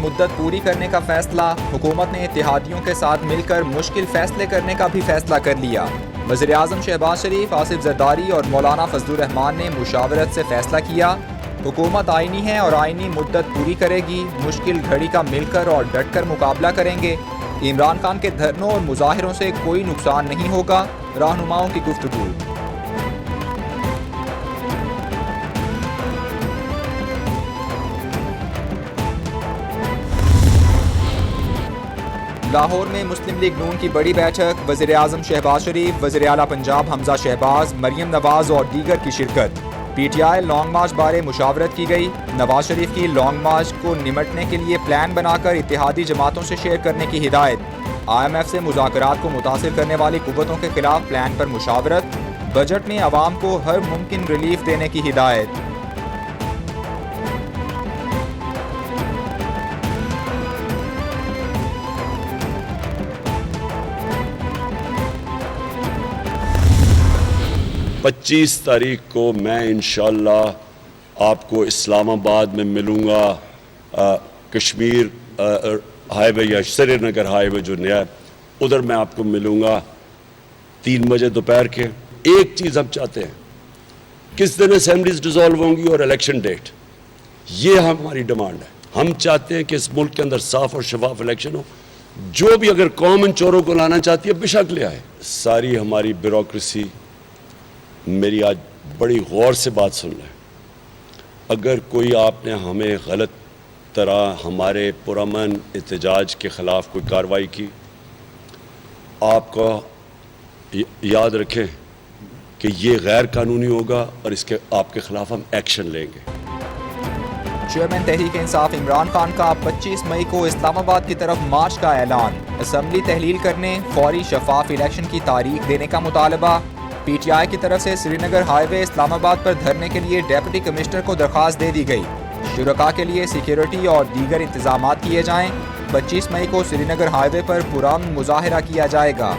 मुद्दत पूरी करने का फैसला। हुकूमत ने इत्तेहादियों के साथ मिलकर मुश्किल फैसले करने का भी फैसला कर लिया। वज़ीर आज़म शहबाज शरीफ, आसिफ जरदारी और मौलाना फजलुर रहमान ने मुशावरत से फैसला किया। हुकूमत आईनी है और आईनी मुद्दत पूरी करेगी। मुश्किल घड़ी का मिलकर और डटकर मुकाबला करेंगे। इमरान खान के धरनों और मुजाहिरों से कोई नुकसान नहीं होगा। रहनुमाओं की गुफ्तगू। लाहौर में मुस्लिम लीग नून की बड़ी बैठक। वज़ीर आज़म शहबाज शरीफ, वज़ीर आला पंजाब हमजा शहबाज, मरियम नवाज और दीगर की शिरकत। PTI लॉन्ग मार्च बारे मुशावरत की गई। नवाज शरीफ की लॉन्ग मार्च को निमटने के लिए प्लान बनाकर इत्तेहादी जमातों से शेयर करने की हिदायत। IMF से मुज़ाकरात को मुतासिर करने वाली कुव्वतों के खिलाफ प्लान पर मुशावरत। बजट में आवाम को हर मुमकिन रिलीफ देने की हिदायत। पच्चीस तारीख को मैं इंशाअल्लाह आपको इस्लामाबाद में मिलूँगा। कश्मीर हाईवे या श्रीनगर हाईवे जो नया है, उधर मैं आपको मिलूँगा 3 बजे दोपहर के। एक चीज़ हम चाहते हैं, किस दिन असेंबलीज डिसॉल्व होंगी और इलेक्शन डेट, ये हमारी डिमांड है। हम चाहते हैं कि इस मुल्क के अंदर साफ और शफाफ इलेक्शन हो। जो भी अगर कौम इन चोरों को लाना चाहती है बेशक ले आए। सारी हमारी ब्यूरोक्रेसी, मेरी आज बड़ी गौर से बात सुन लें। अगर कोई आपने हमें गलत तरह हमारे पुरअमन एहतजाज के ख़िलाफ़ कोई कार्रवाई की, आपको याद रखें कि ये गैर कानूनी होगा और इसके आपके ख़िलाफ़ हम एक्शन लेंगे। चेयरमैन तहरीक इंसाफ इमरान खान का 25 मई को इस्लामाबाद की तरफ मार्च का ऐलान। असम्बली तहलील करने, फौरी शफाफ इलेक्शन की तारीख देने का मुतालबा। PTI की तरफ से श्रीनगर हाईवे इस्लामाबाद पर धरने के लिए डेप्यूटी कमिश्नर को दरख्वास्त दे दी गई। शुरका के लिए सिक्योरिटी और दीगर इंतजाम किए जाएं। 25 मई को श्रीनगर हाईवे पर पुरअमन मुजाहिरा किया जाएगा।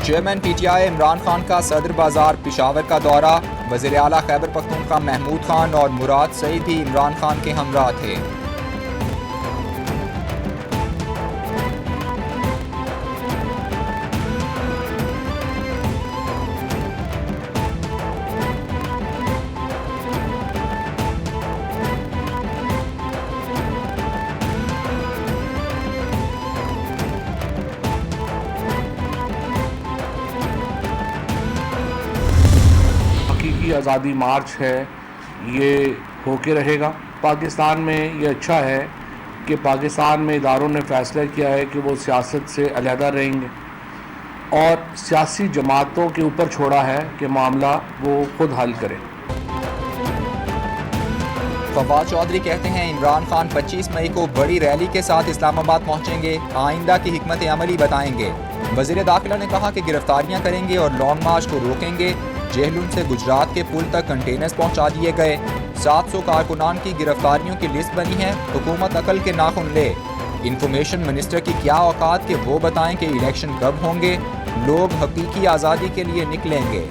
चेयरमैन PTI इमरान खान का सदर बाजार पिशावर का दौरा। वज़ीर आला खैबर पख्तूनख्वा महमूद खान और मुराद सईद भी इमरान खान के हमरा थे। आज़ादी मार्च है, ये होके रहेगा। पाकिस्तान में ये अच्छा है कि पाकिस्तान में इदारों ने फ़ैसला किया है कि वो सियासत से अलहदा रहेंगे और सियासी जमातों के ऊपर छोड़ा है कि मामला वो खुद हल करें। फवाद चौधरी कहते हैं इमरान खान 25 मई को बड़ी रैली के साथ इस्लामाबाद पहुंचेंगे, आइंदा की हिकमत अमली बताएंगे। वज़ीर दाखिला ने कहा कि गिरफ्तारियां करेंगे और लॉन्ग मार्च को रोकेंगे। जेहलूम से गुजरात के पुल तक कंटेनर्स पहुंचा दिए गए। 700 कारकुनान की गिरफ्तारियों की लिस्ट बनी है। हुकूमत अकल के नाखुन ले। इंफॉर्मेशन मिनिस्टर की क्या औकात कि वो बताएं कि इलेक्शन कब होंगे। लोग हकीकी आज़ादी के लिए निकलेंगे।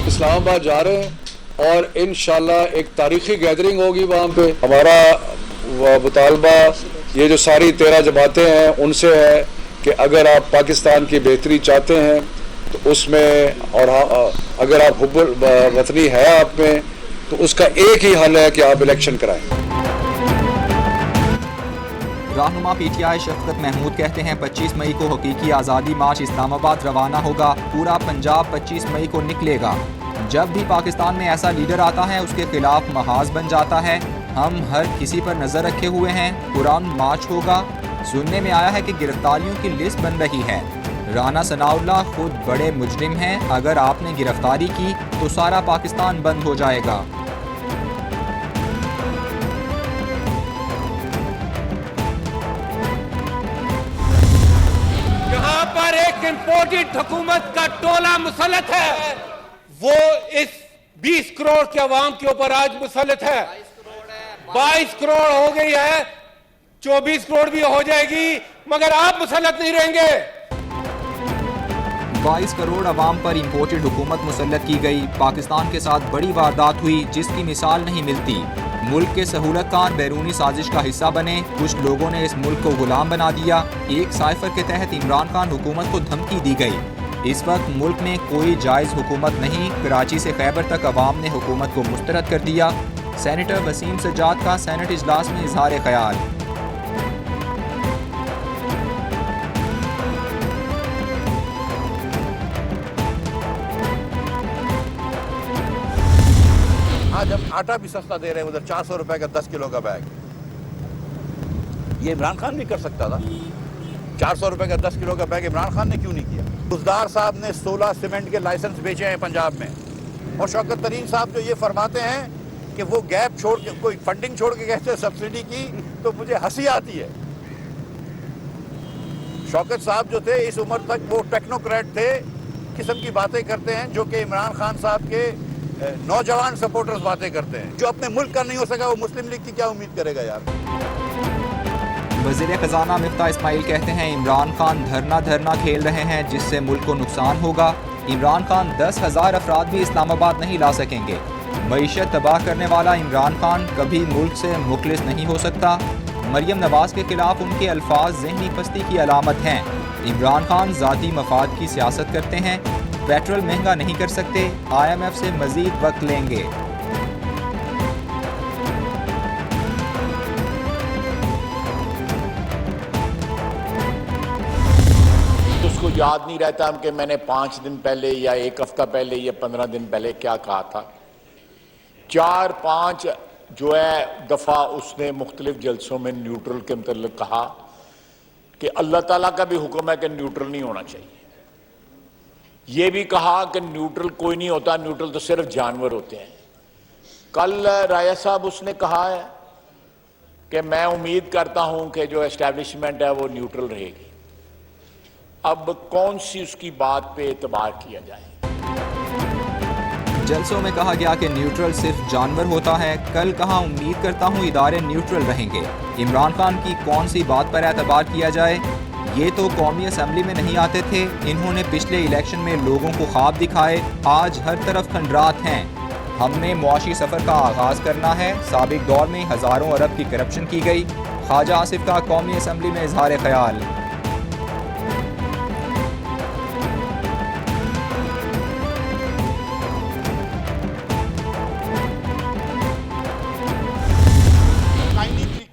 इस्लामाबाद जा रहे हैं और इंशाल्लाह एक तारीखी गैदरिंग होगी वहाँ पे। हमारा मुतालबा ये जो सारी 13 जमातें हैं उनसे है कि अगर आप पाकिस्तान की बेहतरी चाहते हैं तो उसमें, और अगर आप हुब्बुल वतनी है आप में, तो उसका एक ही हल है कि आप इलेक्शन कराएं। रहनुमा PTI शफकत महमूद कहते हैं 25 मई को हकीकी आज़ादी मार्च इस्लामाबाद रवाना होगा। पूरा पंजाब 25 मई को निकलेगा। जब भी पाकिस्तान में ऐसा लीडर आता है उसके खिलाफ महाज बन जाता है। हम हर किसी पर नजर रखे हुए हैं। पुरअमन मार्च होगा। सुनने में आया है कि गिरफ्तारियों की लिस्ट बन रही है। राना सनाउल्लाह खुद बड़े मुजरिम हैं। अगर आपने गिरफ्तारी की तो सारा पाकिस्तान बंद हो जाएगा। यहाँ पर एक इम्पोर्टेड हुकूमत का टोला मुसल्लत है। वो इस 20 करोड़ के अवाम के ऊपर आज मुसल्लत है। 22 करोड़ हो गई है, 24 करोड़ भी हो जाएगी, मगर आप मुसल्लत नहीं रहेंगे। 22 करोड़ अवाम पर इम्पोर्टेड हुकूमत मुसल्लत की गई। पाकिस्तान के साथ बड़ी वारदात हुई जिसकी मिसाल नहीं मिलती। मुल्क के सहूलत कार बैरूनी साजिश का हिस्सा बने। कुछ लोगों ने इस मुल्क को गुलाम बना दिया। एक साइफर के तहत इमरान खान हुकूमत को धमकी दी गई। इस वक्त मुल्क में कोई जायज़ हुकूमत नहीं। कराची से खैबर तक अवाम ने हुकूमत को मुस्तरद कर दिया। सेनेटर वसीम सज्जाद का सेनेट इजलास में इजहार ख्याल। आज हम आटा भी सस्ता दे रहे हैं, उधर 400 रुपए का 10 किलो का बैग। ये इमरान खान भी कर सकता था। 400 रुपए का 10 किलो का बैग इमरान खान ने क्यों नहीं किया? बुजदार साहब ने 16 सीमेंट के लाइसेंस बेचे हैं पंजाब में, और शौकत तरीन साहब जो ये फरमाते हैं कि वो गैप छोड़ के कोई फंडिंग छोड़ के कहते हैं सब्सिडी की, तो मुझे हंसी आती है। शौकत साहब जो थे इस उम्र तक वो टेक्नोक्रेट थे, किस्म की बातें करते हैं जो कि इमरान खान साहब के नौजवान सपोर्टर्स बातें करते हैं। जो अपने मुल्क का नहीं हो सका वो मुस्लिम लीग की क्या उम्मीद करेगा यार। वज़ीर ख़ज़ाना मिफ्ता इस्माइल कहते हैं इमरान खान धरना खेल रहे हैं जिससे मुल्क को नुकसान होगा। इमरान खान 10,000 अफराद भी इस्लामाबाद नहीं ला सकेंगे। मईशत तबाह करने वाला इमरान खान कभी मुल्क से मुखलिस नहीं हो सकता। मरियम नवाज के खिलाफ उनके अल्फाज ज़हनी पस्ती की अलामत हैं। इमरान खान ज़ाती मफाद की सियासत करते हैं। पेट्रोल महंगा नहीं कर सकते। IMF से मजीद वक्त लेंगे। उसको याद नहीं रहता कि मैंने 5 दिन पहले या 1 हफ्ता पहले या 15 दिन पहले क्या कहा था। 4-5 जो है दफा उसने मुख्तलिफ जलसों में न्यूट्रल के मतलब कहा कि अल्लाह ताला का भी हुक्म है कि न्यूट्रल नहीं होना चाहिए। ये भी कहा कि न्यूट्रल कोई नहीं होता, न्यूट्रल तो सिर्फ जानवर होते हैं। कल राया साहब उसने कहा है कि मैं उम्मीद करता हूं कि जो एस्टैब्लिशमेंट है वो न्यूट्रल रहेगी। अब कौन सी उसकी बात पे एतबार किया जाए? जलसों में कहा गया कि न्यूट्रल सिर्फ जानवर होता है। कल कहा उम्मीद करता हूं इदारे न्यूट्रल रहेंगे। इमरान खान की कौन सी बात पर एतबार किया जाए? ये तो कौमी असम्बली में नहीं आते थे। इन्होंने पिछले इलेक्शन में लोगों को ख्वाब दिखाए। आज हर तरफ खंडरात हैं। हमने मुआशी सफ़र का आगाज़ करना है। साबिक दौर में हज़ारों अरब की करप्शन की गई। ख्वाजा आसिफ का कौमी असम्बली में इजहार ख्याल।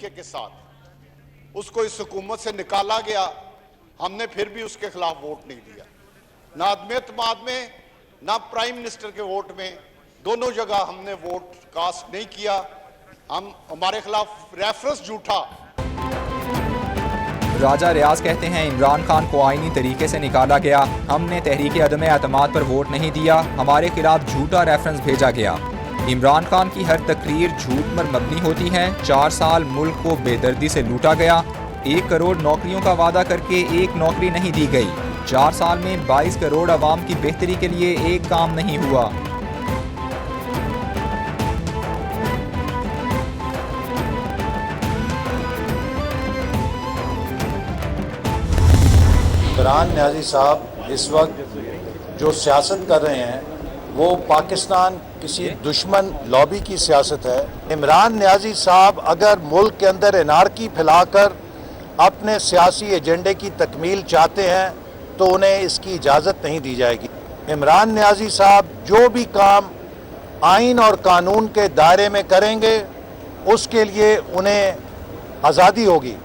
के साथ उसको इस हुकूमत से निकाला गया, हमने फिर भी उसके खिलाफ वोट नहीं दिया। ना आदमी एतमाद में ना प्राइम मिनिस्टर के वोट में, दोनों जगह हमने वोट कास्ट नहीं किया। हमारे खिलाफ रेफरेंस झूठा। राजा रियाज कहते हैं इमरान खान को आईनी तरीके से निकाला गया। हमने तहरीक अदम एतमाद पर वोट नहीं दिया। हमारे खिलाफ झूठा रेफरेंस भेजा गया। इमरान खान की हर तकरीर झूठ पर मबनी होती है। 4 साल मुल्क को बेदर्दी से लूटा गया। 1 करोड़ नौकरियों का वादा करके एक नौकरी नहीं दी गई। 4 साल में 22 करोड़ अवाम की बेहतरी के लिए एक काम नहीं हुआ। इमरान न्याजी साहब इस वक्त जो सियासत कर रहे हैं वो पाकिस्तान किसी दुश्मन लॉबी की सियासत है। इमरान न्याजी साहब अगर मुल्क के अंदर एनार्की फैलाकर अपने सियासी एजेंडे की तकमील चाहते हैं तो उन्हें इसकी इजाज़त नहीं दी जाएगी। इमरान न्याजी साहब जो भी काम आइन और कानून के दायरे में करेंगे उसके लिए उन्हें आज़ादी होगी।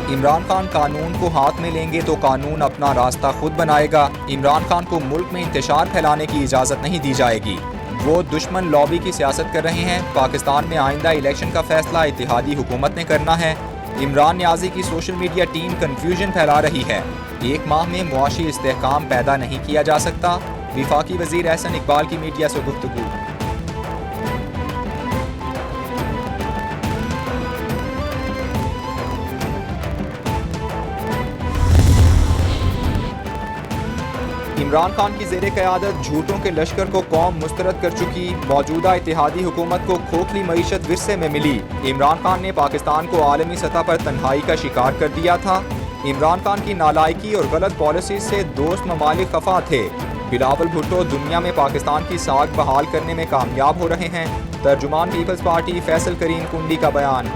इमरान खान कानून को हाथ में लेंगे तो कानून अपना रास्ता खुद बनाएगा। इमरान खान को मुल्क में इंतशार फैलाने की इजाज़त नहीं दी जाएगी। वो दुश्मन लॉबी की सियासत कर रहे हैं। पाकिस्तान में आइंदा इलेक्शन का फैसला इत्तेहादी हुकूमत ने करना है। इमरान न्याजी की सोशल मीडिया टीम कन्फ्यूजन फैला रही है। 1 माह में मुआशी इस्तेहकाम पैदा नहीं किया जा सकता। विफाकी वज़ीर एहसन इकबाल की मीडिया से गुफ्तगू। इमरान खान की ज़ेरे क़यादत झूठों के लश्कर को कौम मुस्तरद कर चुकी। मौजूदा इत्तेहादी हुकूमत को खोखली मईशत विरसे में मिली। इमरान खान ने पाकिस्तान को आलमी सतह पर तन्हाई का शिकार कर दिया था। इमरान खान की नालायकी और गलत पॉलिसी से दोस्त ममालिक खफा थे। बिलावल भुट्टो दुनिया में पाकिस्तान की साख बहाल करने में कामयाब हो रहे हैं। तर्जुमान पीपल्स पार्टी फैसल करीम कुंडी का बयान।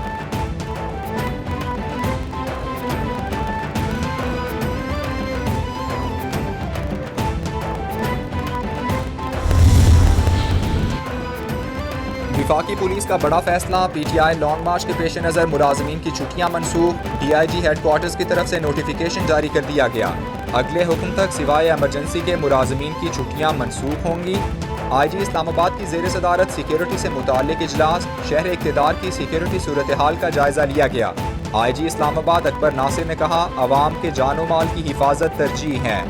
वफाकी पुलिस का बड़ा फैसला। PTI लॉन्ग मार्च के पेश नज़र मुलाजमीन की छुट्टियां मनसूख। DIG हेडक्वार्टर्स की तरफ से नोटिफिकेशन जारी कर दिया गया। अगले हुक्म तक सिवाय एमरजेंसी के मुलाजमीन की छुट्टियां मनसूख होंगी। IG इस्लामाबाद की ज़ेर सदारत सिक्योरिटी से मुताल्लिक इजलास। शहर इक़्तिदार की सिक्योरिटी सूरत हाल का जायजा लिया गया। IG इस्लामाबाद अकबर नासिर ने कहा, अवाम के जानो माल की हिफाजत तरजीह है।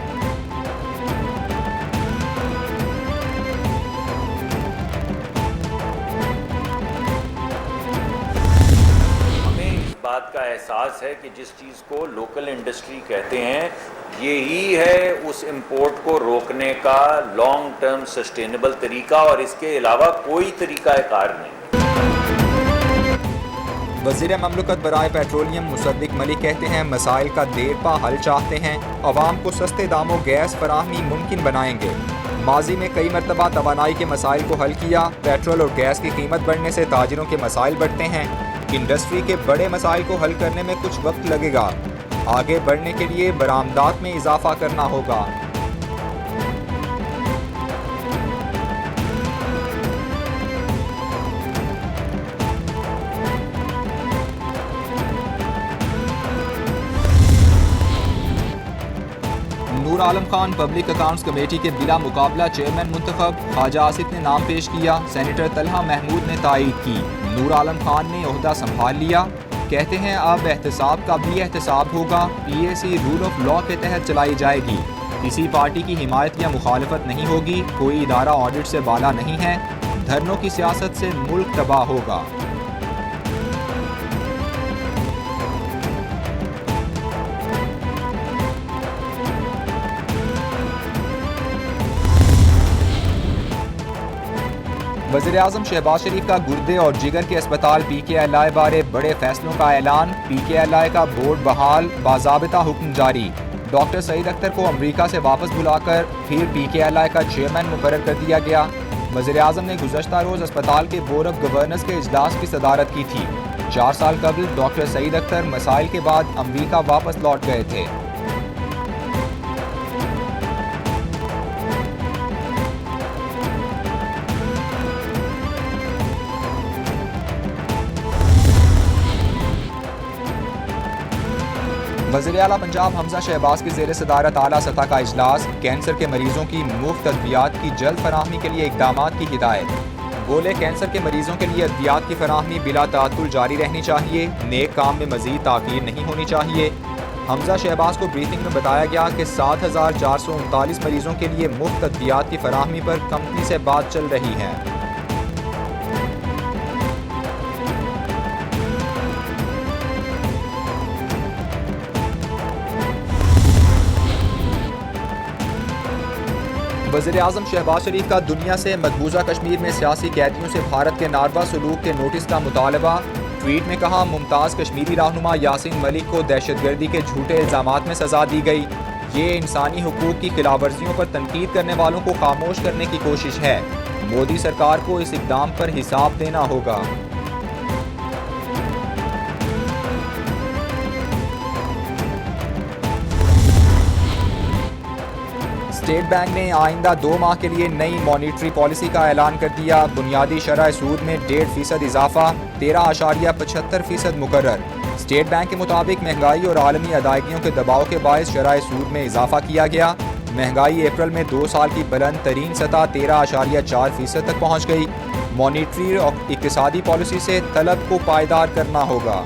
बात का एहसास है कि जिस चीज़ को लोकल इंडस्ट्री कहते हैं, यही है उस इंपोर्ट को रोकने का लॉन्ग टर्म सस्टेनेबल तरीका, और इसके अलावा कोई तरीक़ाकार नहीं। वज़ीर ममलकत बराए पेट्रोलियम मुसद्दिक मलिक कहते हैं, मसाइल का देर पा हल चाहते हैं। अवाम को सस्ते दामों गैस फराहमी मुमकिन बनाएंगे। माजी में कई मरतबा तवानाई के मसाइल को हल किया। पेट्रोल और गैस की कीमत बढ़ने से ताजिरों के मसाइल बढ़ते हैं। इंडस्ट्री के बड़े मसाइल को हल करने में कुछ वक्त लगेगा। आगे बढ़ने के लिए बरामदात में इजाफा करना होगा। Noor Alam Khan public accounts committee के बिला मुकाबला चेयरमैन मुंतखब। ख्वाजा आसिफ ने नाम पेश किया। सेनेटर तलहा महमूद ने तायीद की। नूर आलम खान ने ओहदा संभाल लिया। कहते हैं अब एहतसाब का भी एहतसाब होगा। PAC रूल ऑफ लॉ के तहत चलाई जाएगी। किसी पार्टी की हिमायत या मुखालफत नहीं होगी। कोई इदारा ऑडिट से बाला नहीं है। धरनों की सियासत से मुल्क तबाह होगा। वज़ीर-ए-आज़म शहबाज शरीफ का गुर्दे और जिगर के अस्पताल PKLI बारे बड़े फैसलों का ऐलान। PKLI का बोर्ड बहाल, बाज़ाबिता हुक्म जारी। डॉक्टर सईद अख्तर को अमरीका से वापस बुलाकर फिर PKLI का चेयरमैन मुकर्रर कर दिया गया। वज़ीर-ए-आज़म ने गुज़श्ता रोज़ अस्पताल के बोर्ड ऑफ गवर्नर्स के इजलास की सदारत की थी। 4 साल कबल डॉक्टर सईद अख्तर मसाइल के बाद अमरीका वापस लौट गए थे। वज़ीर आला पंजाब हमजा शहबाज की ज़ेर सदारत आला सतह का इजलास। कैंसर के मरीजों की मुफ्त अद्वियात की जल्द फराहमी के लिए इक़दामात की हिदायत। बोले, कैंसर के मरीजों के लिए अद्वियात की फराहमी बिला ताअत्तुल जारी रहनी चाहिए। नेक काम में मज़ीद ताख़ीर नहीं होनी चाहिए। हमजा शहबाज को ब्रीफिंग में बताया गया कि 7,439 मरीजों के लिए मुफ्त अद्वियात की फराहमी पर कंपनी से बात चल रही है। वज़ीर-ए-आज़म शहबाज शरीफ का दुनिया से मकबूजा कश्मीर में सियासी कैदियों से भारत के नारवा सलूक के नोटिस का मुतालबा। ट्वीट में कहा, मुमताज़ कश्मीरी रहनुमा यासीन मलिक को दहशतगर्दी के झूठे इल्ज़ामात में सज़ा दी गई। ये इंसानी हुकूक की खिलाफवर्जियों पर तनकीद करने वालों को खामोश करने की कोशिश है। मोदी सरकार को इस इक़दाम पर हिसाब देना होगा। स्टेट बैंक ने आइंदा 2 माह के लिए नई मॉनिटरी पॉलिसी का ऐलान कर दिया। बुनियादी शरह सूद में 1.5% इजाफा, 13.75% मुकर्रर। स्टेट बैंक के मुताबिक महंगाई और आलमी अदायगियों के दबाव के बायस शरह सूद में इजाफा किया गया। महंगाई अप्रैल में 2 साल की बुलंद तरीन सतह 13.4% तक पहुँच गई। मॉनिटरी और इक़्तिसादी पॉलिसी से तलब को पायदार करना होगा।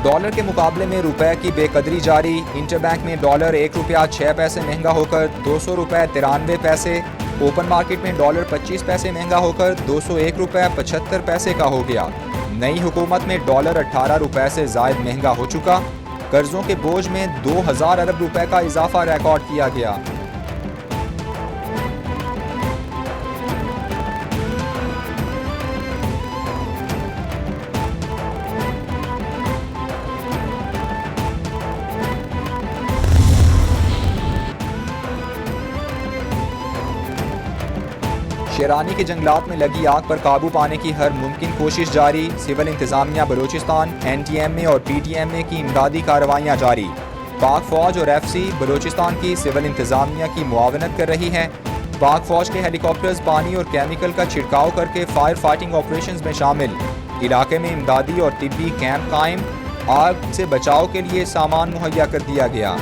डॉलर के मुकाबले में रुपए की बेकदरी जारी। इंटरबैंक में डॉलर 1 रुपया 6 पैसे महंगा होकर 200 रुपये 93 पैसे। ओपन मार्केट में डॉलर 25 पैसे महंगा होकर 201 रुपये 75 पैसे का हो गया। नई हुकूमत में डॉलर 18 रुपये से जायद महंगा हो चुका। कर्जों के बोझ में 2000 अरब रुपए का इजाफा रिकॉर्ड किया गया। शेरानी के जंगलात में लगी आग पर काबू पाने की हर मुमकिन कोशिश जारी। सिविल इंतजामिया बलूचिस्तान, NTMA और PTMA की इमदादी कार्रवाइयाँ जारी। पाक फौज और FC बलूचिस्तान की सिविल इंतजामिया की मुआवनत कर रही हैं। पाक फौज के हेलीकॉप्टर्स पानी और केमिकल का छिड़काव करके फायर फाइटिंग ऑपरेशंस में शामिल। इलाके में इमदादी और तिब्बी कैंप कायम। आग से बचाव के लिए सामान मुहैया कर दिया गया।